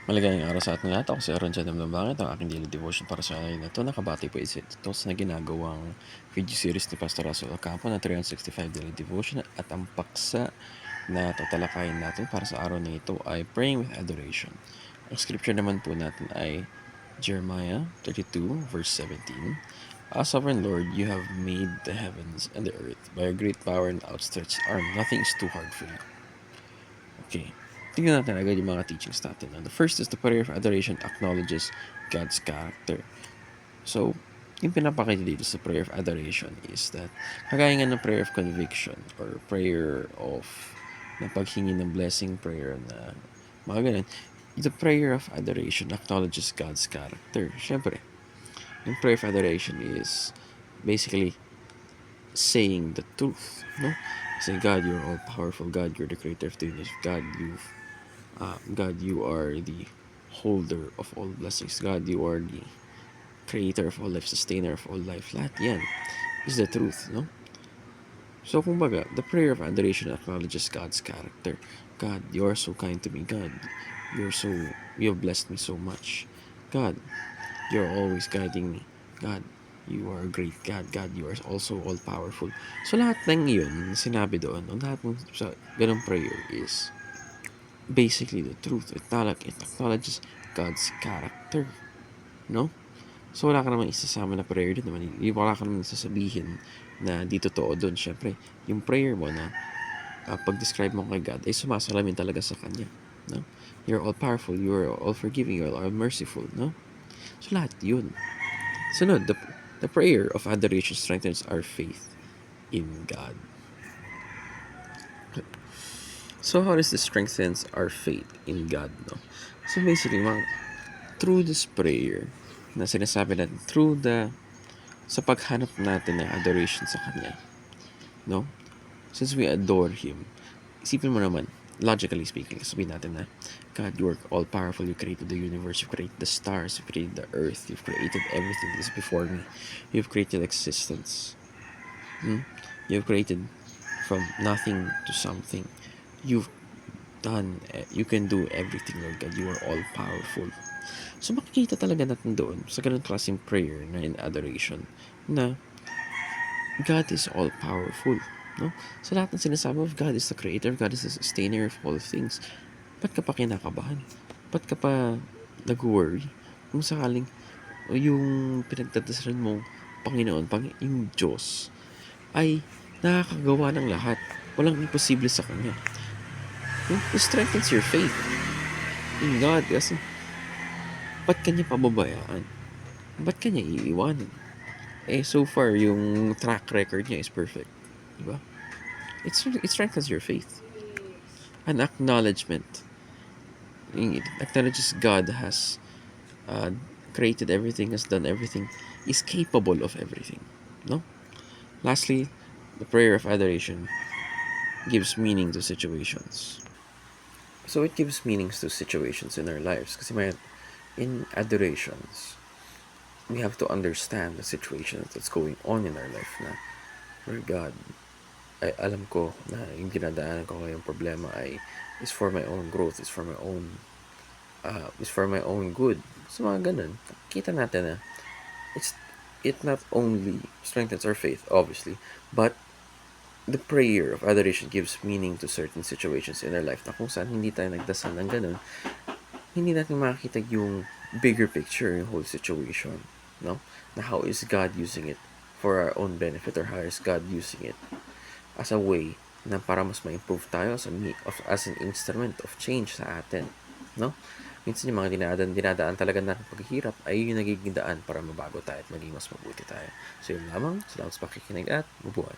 Maligayang araw sa ating lahat. Ako si Aaron Jadam Lambangit. Ang aking daily devotion para sa ngayon na ito. Nakabati po ito sa ginagawang video series ni Pastor Russell Ocampo na 365 daily devotion. At ang paksa na tatalakayin natin para sa araw na ito ay Praying with Adoration. Ang scripture naman po natin ay Jeremiah 32 verse 17. Sovereign Lord, you have made the heavens and the earth by a great power and outstretched arm. Nothing is too hard for you. Okay. Tingnan natin agad yung mga teachings natin. The first is the prayer of adoration acknowledges God's character. So, yung pinapakita dito sa prayer of adoration is that kagaya nga ng prayer of conviction or prayer of na paghingi ng blessing prayer na mga ganun. The prayer of adoration acknowledges God's character. Siyempre, yung prayer of adoration is basically saying the truth, no? Say, God, you're all powerful. God, you're the creator of the universe. God, you are the holder of all blessings. God, you are the creator of all life, sustainer of all life. Lahat yan is the truth, no? So, kumbaga, the prayer of adoration acknowledges God's character. God, you are so kind to me. God, you have blessed me so much. God, you're always guiding me. God, you are a great God. God, you are also all-powerful. So, lahat ng yun, sinabi doon, lahat ng sa ganong prayer is basically the truth. It acknowledges God's character. No? So, wala ka namang isasama na prayer doon naman. Wala ka namang isasabihin na di totoo doon. Siyempre, yung prayer mo na pag-describe mo kay God ay sumasalamin talaga sa Kanya. No? You're all-powerful. You're all-forgiving. You're all-merciful. No? So, lahat yun. Sunod, the prayer of adoration strengthens our faith in God. So, how does this strengthen our faith in God? No? So, basically, through this prayer na sinasabi natin, sa paghanap natin ng adoration sa Kanya, no? Since we adore Him, isipin mo naman, logically speaking, sabihin natin na, God, you are all-powerful, you created the universe, you created the stars, you created the earth, you've created everything that is before me, you've created existence, you've created from nothing to something, you can do everything, Lord God, you are all-powerful. So, makikita talaga natin doon sa ganun klaseng prayer na in adoration na God is all-powerful. No? Sa lahat ng sinasabi of God is the creator, God is the sustainer of all things. Ba't ka pa kinakabahan? Ba't ka pa nag-worry? Kung sakaling yung pinagdadasalan mo, Panginoon, yung Diyos, ay nakakagawa ng lahat. Walang imposible sa Kanya. It strengthens your faith in God kasi ba't Kanya pababayaan? Ba't Kanya iiwanan? So far, yung track record niya is perfect. Diba? It strengthens your faith. An acknowledgement. It acknowledges God has created everything, has done everything, is capable of everything. No? Lastly, the prayer of adoration gives meaning to situations. So it gives meanings to situations in our lives. Kasi in adorations, we have to understand the situation that's going on in our life na, Lord God, ay alam ko na yung dinadaanan ko ngayong problema is for my own growth, is for my own good. So mga ganun, kita natin na it not only strengthens our faith, obviously, but the prayer of adoration gives meaning to certain situations in our life na kung saan hindi tayo nagdasal ng ganun, hindi natin makikita yung bigger picture, yung whole situation, no? Na how is God using it for our own benefit, or how is God using it as a way na para mas ma-improve tayo as an instrument of change sa atin, no? Minsan yung mga dinadaan talaga na paghihirap ay yung nagiging daan para mabago tayo at maging mas mabuti tayo. So yun lamang, salamat sa pakikinig at mabuhay.